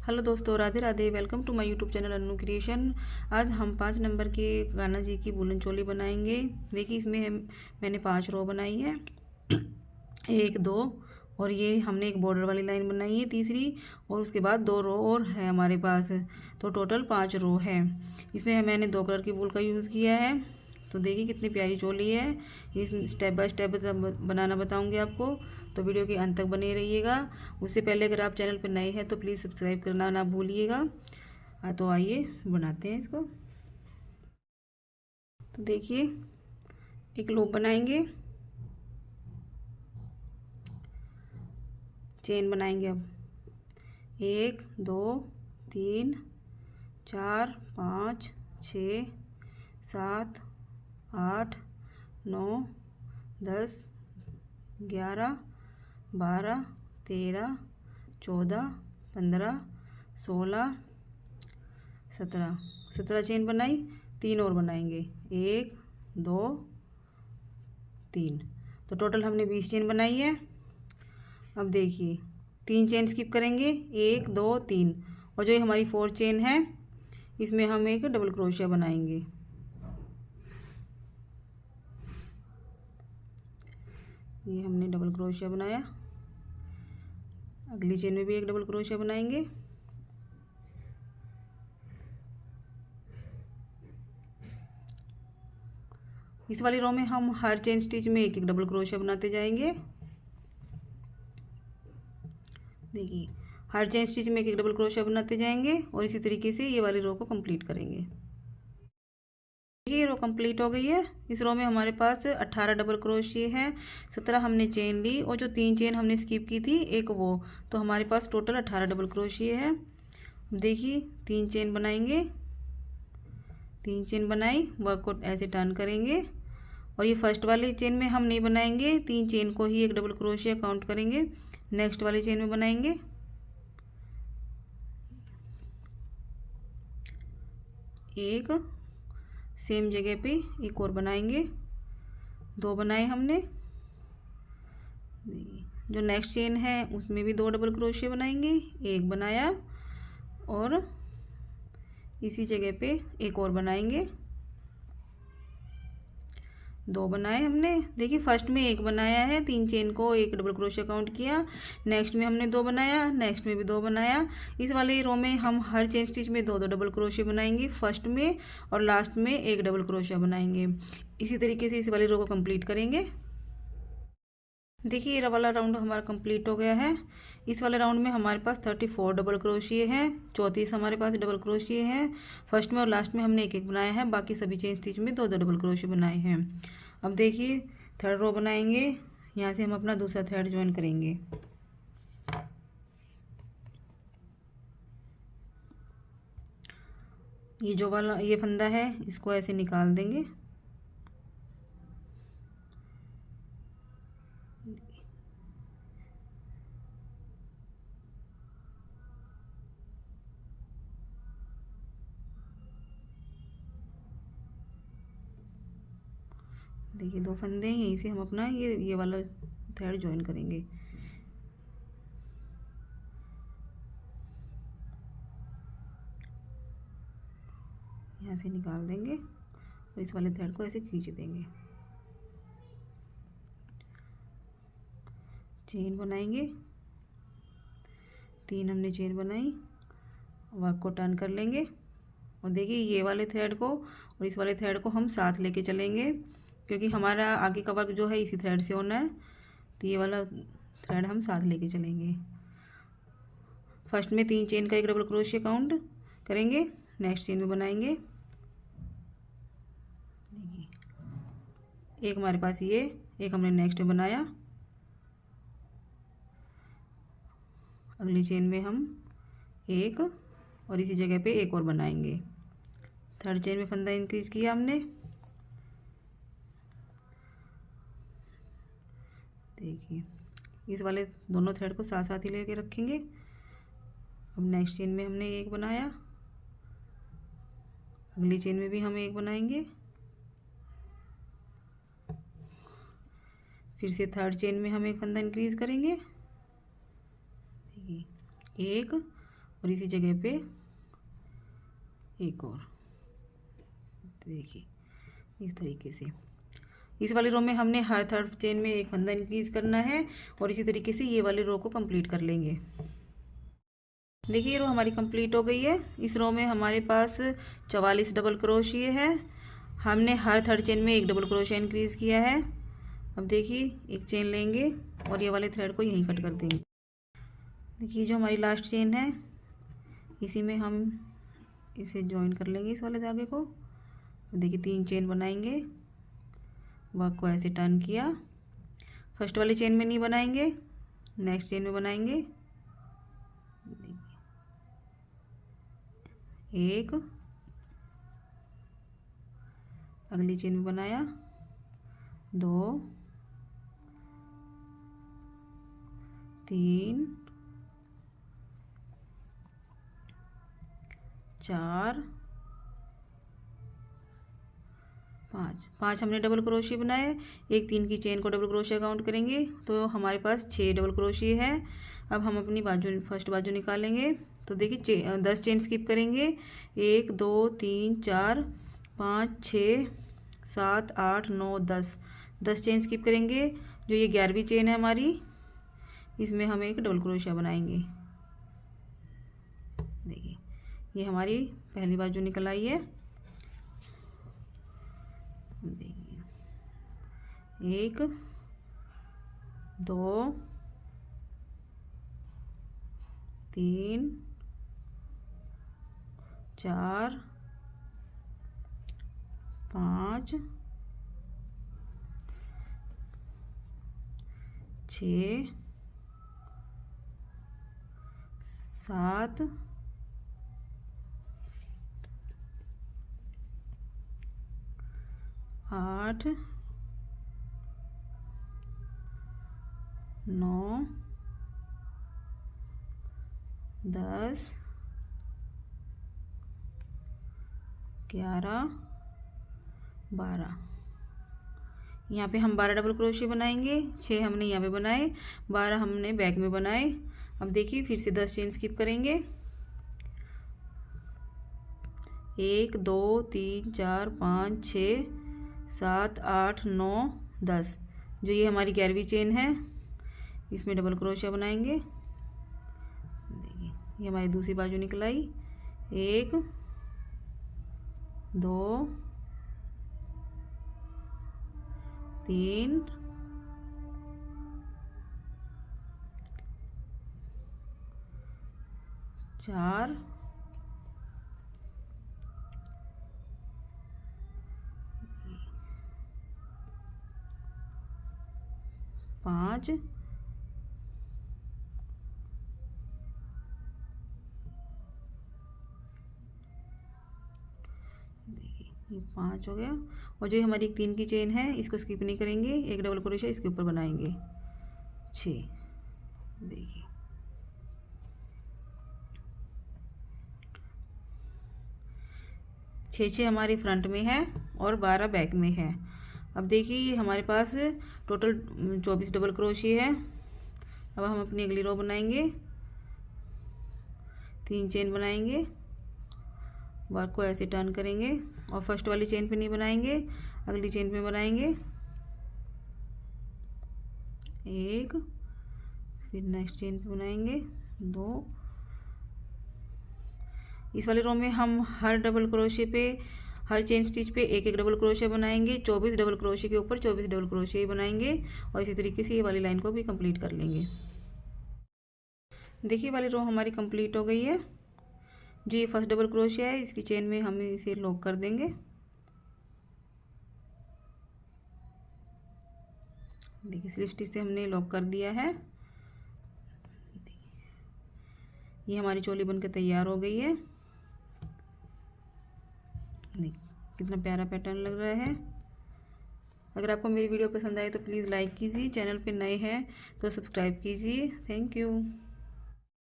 Hello दोस्तों, Radhe Radhe. Welcome to my YouTube channel Anu creation. आज हम 5 नंबर के गाना जी की वूलन चोली बनाएंगे। देखिए इसमें मैंने 5 रो बनाई है, 1 2, और ये हमने एक बॉर्डर वाली लाइन बनाई है तीसरी, और उसके बाद 2 रो और है हमारे पास, तो टोटल 5 रो है। इसमें मैंने 2 कलर की वूल का यूज़ किया है। तो देखिए कितनी प्यारी चोली है। इस स्टेप बाय स्टेप बनाना बताऊंगी आपको, तो वीडियो के अंत तक बने रहिएगा। उससे पहले अगर आप चैनल पर नए हैं तो प्लीज़ सब्सक्राइब करना ना भूलिएगा। तो आइए बनाते हैं इसको। तो देखिए एक लूप बनाएंगे, चेन बनाएंगे। अब 1 2 3 4 5 6 7 8 9 10 11 12 13 14 15 16 17 चेन बनाई। 3 और बनाएंगे, 1 2 3, तो टोटल हमने 20 चेन बनाई है। अब देखिए 3 चेन स्किप करेंगे, 1 2 3, और जो ये हमारी 4 चेन है इसमें हम एक डबल क्रोशिया बनाएंगे। ये हमने डबल क्रोशिया बनाया। अगली चेन में भी एक डबल क्रोशिया बनाएंगे। इस वाली रो में हम हर चेन स्टिच में एक एक डबल क्रोशिया बनाते जाएंगे। देखिए हर चेन स्टिच में एक एक डबल क्रोशिया बनाते जाएंगे, और इसी तरीके से ये वाली रो को कंप्लीट करेंगे। ये रो कंप्लीट हो गई है। इस रो में हमारे पास 18 डबल क्रोशिये हैं, 17 हमने चेन ली, और जो 3 चेन हमने स्किप की थी एक वो, तो हमारे पास टोटल 18 डबल क्रोशिये है। देखिए 3 चेन बनाएंगे, 3 चेन बनाई, वर्क को ऐसे टर्न करेंगे, और ये फर्स्ट वाली चेन में हम नहीं बनाएंगे, 3 चेन को ही एक डबल क्रोशिया काउंट करेंगे। नेक्स्ट वाली चेन में बनाएंगे, एक सेम जगह पे एक और बनाएंगे, 2 बनाए हमने। जो नेक्स्ट चेन है उसमें भी 2 डबल क्रोशिया बनाएंगे, एक बनाया, और इसी जगह पे एक और बनाएंगे, 2 बनाए हमने। देखिए फर्स्ट में एक बनाया है, 3 चेन को एक डबल क्रोशिया काउंट किया, नेक्स्ट में हमने 2 बनाया, नेक्स्ट में भी 2 बनाया। इस वाले रो में हम हर चेन स्टिच में 2 2 डबल क्रोशिया बनाएंगे, फर्स्ट में और लास्ट में एक डबल क्रोशिया बनाएंगे। इसी तरीके से इस वाले रो को कंप्लीट करेंगे। देखिए ये वाला राउंड हमारा कंप्लीट हो गया है। इस वाले राउंड में हमारे पास 34 डबल क्रोशिये हैं, 34 हमारे पास डबल क्रोशिये हैं। फर्स्ट में और लास्ट में हमने एक एक बनाया है, बाकी सभी चेन स्टिच में 2 2 डबल क्रोशिये बनाए हैं। अब देखिए थर्ड रो बनाएंगे, यहाँ से हम अपना दूसरा थ्रेड ज्वाइन करेंगे। ये जो वाला ये फंदा है इसको ऐसे निकाल देंगे, देखिए 2 फंदे हैं, यहीं से हम अपना ये वाला थ्रेड ज्वाइन करेंगे। यहाँ से निकाल देंगे और इस वाले थ्रेड को ऐसे खींच देंगे। चेन बनाएंगे, 3 हमने चेन बनाई, वर्क को टर्न कर लेंगे, और देखिए ये वाले थ्रेड को और इस वाले थ्रेड को हम साथ लेके चलेंगे, क्योंकि हमारा आगे का वर्क जो है इसी थ्रेड से होना है, तो ये वाला थ्रेड हम साथ लेके चलेंगे। फर्स्ट में 3 चेन का एक डबल क्रोशिया काउंट करेंगे, नेक्स्ट चेन में बनाएंगे। एक हमारे पास ये, एक हमने नेक्स्ट में बनाया, अगली चेन में हम एक और इसी जगह पे एक और बनाएंगे। थर्ड चेन में फंदा इंक्रीज किया हमने। देखिए इस वाले दोनों थ्रेड को साथ साथ ही लेके रखेंगे। अब नेक्स्ट चेन में हमने एक बनाया, अगली चेन में भी हम एक बनाएंगे, फिर से थर्ड चेन में हम एक फंदा इंक्रीज करेंगे, देखिए एक, और इसी जगह पे एक और, देखिए इस तरीके से। इस वाली रो में हमने हर थर्ड चेन में एक फंदा इंक्रीज करना है और इसी तरीके से ये वाली रो को कंप्लीट कर लेंगे। देखिए रो हमारी कंप्लीट हो गई है। इस रो में हमारे पास 44 डबल क्रोशिया है। हमने हर थर्ड चेन में एक डबल क्रोशिया इंक्रीज किया है। अब देखिए एक चेन लेंगे और ये वाले थ्रेड को यहीं कट कर देंगे। देखिए जो हमारी लास्ट चेन है इसी में हम इसे ज्वाइन कर लेंगे इस वाले धागे को। अब देखिए 3 चेन बनाएंगे, वर्क को ऐसे टर्न किया, फर्स्ट वाली चेन में नहीं बनाएंगे, नेक्स्ट चेन में बनाएंगे। एक, अगली चेन में बनाया, 2, 3, 4, 5 हमने डबल क्रोशिया बनाए। एक 3 की चेन को डबल क्रोशिया काउंट करेंगे तो हमारे पास 6 डबल क्रोशिया है। अब हम अपनी बाजू फर्स्ट बाजू निकालेंगे तो देखिए 10 चेन स्किप करेंगे। 1 2 3 4 5 6 7 8 9 10 चेन स्किप करेंगे। जो ये 11वीं चेन है हमारी, इसमें हम एक डबल क्रोशिया बनाएंगे। देखिए ये हमारी पहली बाजू निकल आई है। देखिए 1 2 3 4 5 6 7 8 9 10 11 12। यहाँ पे हम 12 डबल क्रोशिया बनाएंगे। 6 हमने यहाँ पे बनाए, 12 हमने बैक में बनाए। अब देखिए फिर से 10 चेन स्किप करेंगे। 1 2 3 4 5 6 7 8 9 10। जो ये हमारी 11वीं चेन है इसमें डबल क्रोशिया बनाएंगे। देखिए ये हमारी दूसरी बाजू निकल आई। 1 2 3 4 5 ये 5 हो गया। और जो हमारी 3 की चेन है इसको स्किप नहीं करेंगे, एक डबल क्रोशिया इसके ऊपर बनाएंगे। 6 देखिए 6 हमारी फ्रंट में है और 12 बैक में है। अब देखिए हमारे पास टोटल 24 डबल क्रोशिया है। अब हम अपनी अगली रो बनाएंगे। 3 चेन बनाएंगे, वर्क को ऐसे टर्न करेंगे और फर्स्ट वाली चेन पे नहीं बनाएंगे, अगली चेन पे बनाएंगे। 1, फिर नेक्स्ट चेन पे बनाएंगे 2। इस वाले रो में हम हर डबल क्रोशिया पे, हर चेन स्टिच पे एक एक डबल क्रोशिया बनाएंगे। 24 डबल क्रोशिया के ऊपर 24 डबल क्रोशिया बनाएंगे और इसी तरीके से ये वाली लाइन को भी कंप्लीट कर लेंगे। देखिए वाली रो हमारी कंप्लीट हो गई है। जो ये फर्स्ट डबल क्रोशिया है इसकी चेन में हम इसे लॉक कर देंगे। देखिए स्लिप स्टिच से हमने लॉक कर दिया है। ये हमारी चोली बनकर तैयार हो गई है। कितना प्यारा पैटर्न लग रहा है। अगर आपको मेरी वीडियो पसंद आए तो प्लीज़ लाइक कीजिए, चैनल पे नए हैं तो सब्सक्राइब कीजिए। Thank you.